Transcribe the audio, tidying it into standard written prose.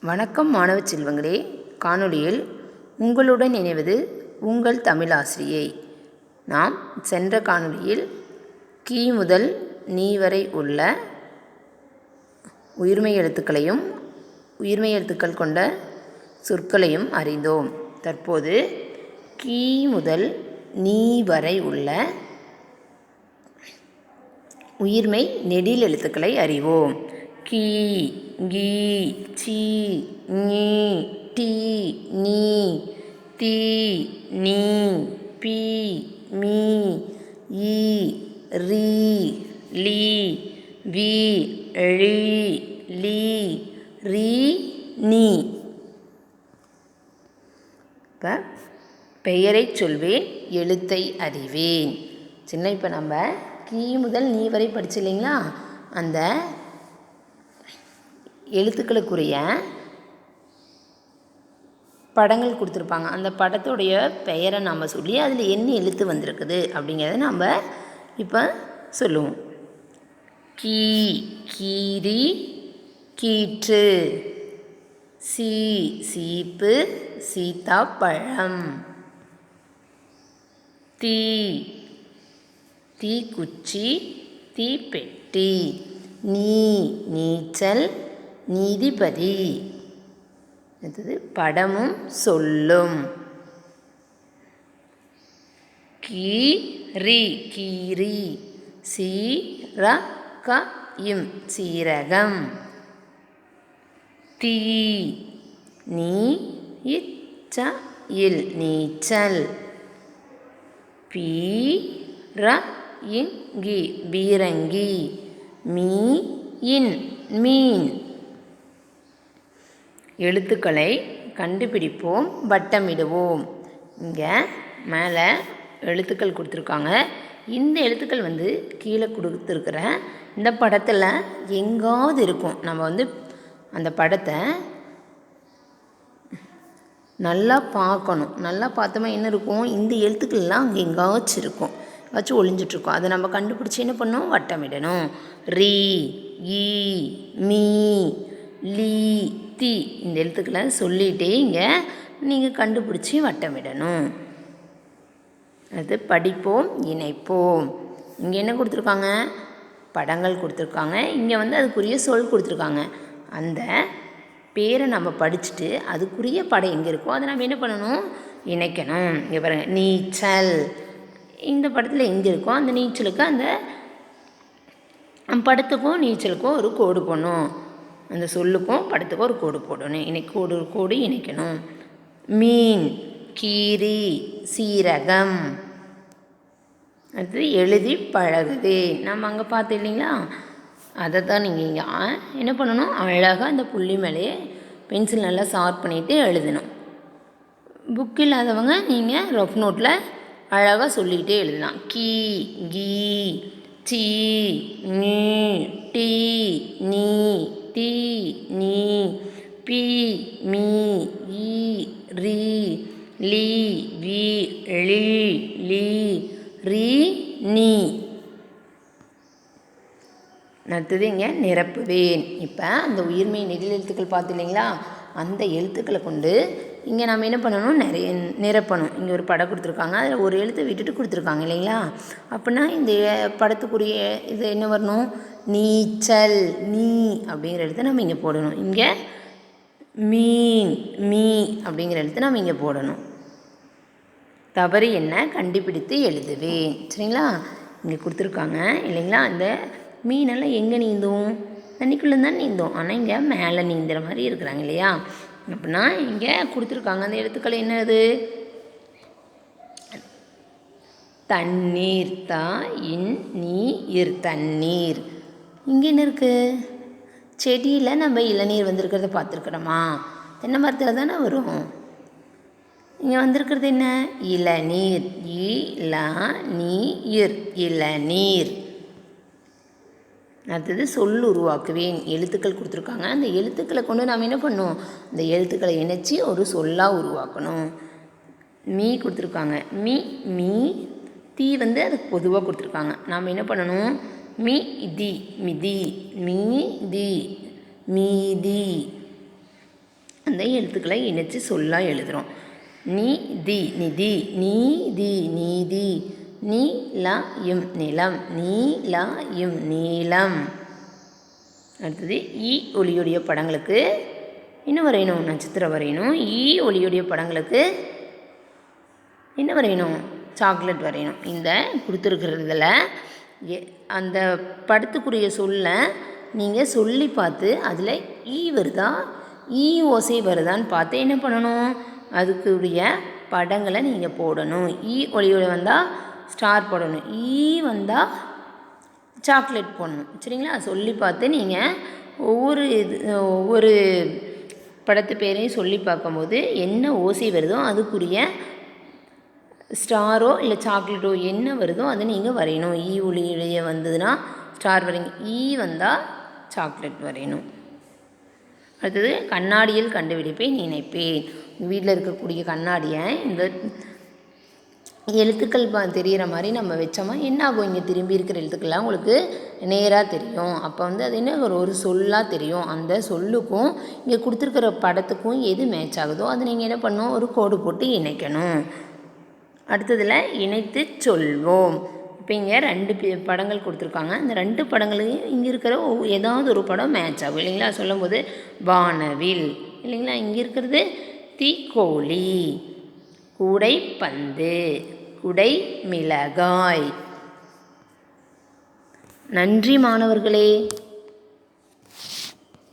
வணக்கம் மாணவ செல்வங்களே. காணொளியில் உங்களுடன் இணைவது உங்கள் தமிழாசிரியை. நாம் சென்ற காணொளியில் கி முதல் நீ வரை உள்ள உயிர்மெய் எழுத்துக்களையும் உயிர்மெய் எழுத்துக்கள் கொண்ட சொற்களையும் அறிந்தோம். தற்போது கி முதல் நீ வரை உள்ள உயிர்மெய் நெடில் எழுத்துக்களை அறிவோம். கி, கி, சி, ஞி, டி, நீ, தி, நீ, பி, மீ, இ, ரி, லி, வி, ழி, லி, ரி, நீ. இப்போ பெயரை சொல்வேன், எழுத்தை அறிவேன். சின்ன இப்போ நம்ம கி முதல் நீ வரை படிச்சு இல்லைங்களா, அந்த எழுத்துக்களுக்குரிய படங்கள் கொடுத்துருப்பாங்க. அந்த படத்துடைய பெயரை நாம் சொல்லி அதில் என்ன எழுத்து வந்திருக்குது அப்படிங்கிறத நாம் இப்போ சொல்லுவோம். கீ, கீரி, கீற்று. சி, சீப்பு, சீத்தாப்பழம். தீ, தீக்குச்சி, தீப்பெட்டி. நீ, நீச்சல், நீதிபதி. அடுத்தது படமும் சொல்லும். கீரி, கீரி. சீரகம், சீரகம். தீ, நீ, இச்சல், நீச்சல். பீரங்கி, பீரங்கி. மீன், மீன். எழுத்துக்களை கண்டுபிடிப்போம், வட்டமிடுவோம். இங்கே மேலே எழுத்துக்கள் கொடுத்துருக்காங்க. இந்த எழுத்துக்கள் கீழே கொடுத்துருக்குற இந்த படத்தில் எங்காவது இருக்கும். நம்ம அந்த படத்தை நல்லா பார்க்கணும். நல்லா பார்த்தோமா என்ன இருக்கும், இந்த எழுத்துக்கள்லாம் அங்கே எங்காச்சும் இருக்கும், எங்காச்சும் ஒளிஞ்சிட்ருக்கும். அதை நம்ம கண்டுபிடிச்சி என்ன பண்ணணும், வட்டமிடணும். ரீ, ஈ, மீ, லீ, தி. இந்த எழுத்துக்களை சொல்லிகிட்டே இங்கே நீங்கள் கண்டுபிடிச்சி வட்டமிடணும். அது படிப்போம், இணைப்போம். இங்கே என்ன கொடுத்துருக்காங்க, படங்கள் கொடுத்துருக்காங்க. இங்கே அதுக்குரிய சொல் கொடுத்துருக்காங்க. அந்த பேரை நம்ம படிச்சுட்டு அதுக்குரிய படம் எங்கே இருக்கோ அதை நம்ம என்ன பண்ணணும், இணைக்கணும். இங்கே பாருங்கள், நீச்சல். இந்த படத்தில் எங்கே இருக்கோ அந்த நீச்சலுக்கு அந்த படத்துக்கும் நீச்சலுக்கும் ஒரு கோடு போடணும். அந்த சொல்லுக்கும் படத்துக்கும் ஒரு கோடு போடணும். கோடு இணைக்கணும். மீன், கீரி, சீரகம். அடுத்து எழுதி பழகுது. நம்ம அங்கே பார்த்தோம் இல்லைங்களா, அதை தான் நீங்கள் இங்கே என்ன பண்ணணும், அழகாக அந்த புள்ளி மேலேயே பென்சில் நல்லா ஷார்ப் பண்ணிவிட்டு எழுதணும். புக் இல்லாதவங்க நீங்கள் ரஃப் நோட்டில் அழகாக சொல்லிக்கிட்டே எழுதலாம். கீ, கீ, சி, நீ, டி, நீ, தி, நீ, பி, மீ, இ, ரி, லி, வி, ழி, லி, ரி, நீ. அடுத்தது இங்கே நிரப்புவேன். இப்போ அந்த உயிர்மெய் நெடில் எழுத்துக்கள் பார்த்து இல்லைங்களா, அந்த எழுத்துக்களை கொண்டு இங்கே நம்ம என்ன பண்ணணும், நிறைய நிரப்பணும். இங்கே ஒரு படம் கொடுத்துருக்காங்க, அதில் ஒரு எழுத்தை விட்டுட்டு கொடுத்துருக்காங்க இல்லைங்களா. அப்படின்னா இந்த படத்துக்குரிய இது என்ன வரணும், நீச்சல், நீ அப்படிங்கிற எழுத்தை நம்ம இங்கே போடணும். இங்கே மீன், மீ அப்படிங்கிற எழுத்தை நம்ம இங்கே போடணும். தவறு என்ன கண்டுபிடித்து எழுதுவேன். சரிங்களா, இங்கே கொடுத்துருக்காங்க இல்லைங்களா. அந்த மீனெல்லாம் எங்கே நீந்தும், தண்ணிக்குள்ளே தான் நீந்தும். ஆனால் இங்கே மேலே நீந்துற மாதிரி இருக்கிறாங்க இல்லையா. அப்படின்னா இங்கே கொடுத்துருக்காங்க அந்த எழுத்துக்கள் என்னது, தண்ணீர். த, இன், நீ, இர், தண்ணீர். இங்கே என்ன இருக்குது, செடியில் நம்ம இளநீர் வந்திருக்கிறத பார்த்துருக்குறோமா, தென்னை மரத்தில் தானே வரும். இங்கே வந்திருக்கிறது என்ன, இளநீர். இளநீர், இளநீர். அடுத்தது சொல் உருவாக்குவேன். எழுத்துக்கள் கொடுத்துருக்காங்க, அந்த எழுத்துக்களை கொண்டு நாம் என்ன பண்ணணும், அந்த எழுத்துக்களை இணைச்சி ஒரு சொல்லாக உருவாக்கணும். மீ கொடுத்துருக்காங்க, மீ, மீ. தீ அதுக்கு பொதுவாக கொடுத்துருக்காங்க. நாம் என்ன பண்ணணும், மீ, தி, மிதி, மீ, தி, மீதி. அந்த எழுத்துக்களை இணைச்சு சொல்லாக எழுதுகிறோம். நிதி நிதி, நீதி நீதி, நீலயம் நிலம், நீலயம் நீளம். அடுத்தது ஈ ஒலியுடைய படங்களுக்கு என்ன வரையணும்? நட்சத்திரம் வரையணும். ஈ ஒலியுடைய படங்களுக்கு என்ன வரையணும்? சாக்லேட் வரையணும். இந்த கொடுத்துருக்கிறதுல அந்த படத்துக்குரிய சொல்ல நீங்கள் சொல்லி பார்த்து அதில் ஈ வருதா, ஈ ஓசை வருதான்னு பார்த்து என்ன பண்ணணும்? அதுக்குரிய படங்களை நீங்கள் போடணும். ஈ ஒலியோட வந்தால் ஸ்டார் போடணும், ஈ வந்தால் சாக்லேட் போடணும். சரிங்களா? சொல்லி பார்த்து நீங்கள் ஒவ்வொரு படத்து பேரையும் சொல்லி பார்க்கும்போது என்ன ஓசை வருதோ அதுக்குரிய ஸ்டாரோ இல்லை சாக்லேட்டோ என்ன வருதோ அதை நீங்கள் வரையணும். ஈ ஒலியுடைய வந்ததுன்னா ஸ்டார் வரைங்க, ஈ வந்தால் சாக்லேட் வரையணும். அடுத்தது கண்ணாடியில் கண்டுபிடிப்பேன் நினைப்பேன். வீட்டில் இருக்கக்கூடிய கண்ணாடியை இந்த எழுத்துக்கள் தெரிகிற மாதிரி நம்ம வச்சோமா என்ன ஆகும்? இங்கே திரும்பி இருக்கிற எழுத்துக்கள்லாம் உங்களுக்கு நேராக தெரியும். அப்போ அது என்ன ஒரு சொல்லாக தெரியும். அந்த சொல்லுக்கும் இங்கே கொடுத்துருக்கிற படத்துக்கும் எது மேட்ச் ஆகுதோ அதை நீங்கள் என்ன பண்ணணும்? ஒரு கோடு போட்டு இணைக்கணும். அடுத்ததில் இணைத்து சொல்வோம். இப்போ இங்கே 2 படங்கள் கொடுத்துருக்காங்க. அந்த 2 படங்களையும் இங்கே இருக்கிற ஏதாவது ஒரு படம் மேட்ச் ஆகும் இல்லைங்களா? சொல்லும்போது வானவில் இல்லைங்களா? இங்கே இருக்கிறது தீக்கோழி, கூடை பந்து, குடை மிளகாய். நன்றி மாணவர்களே.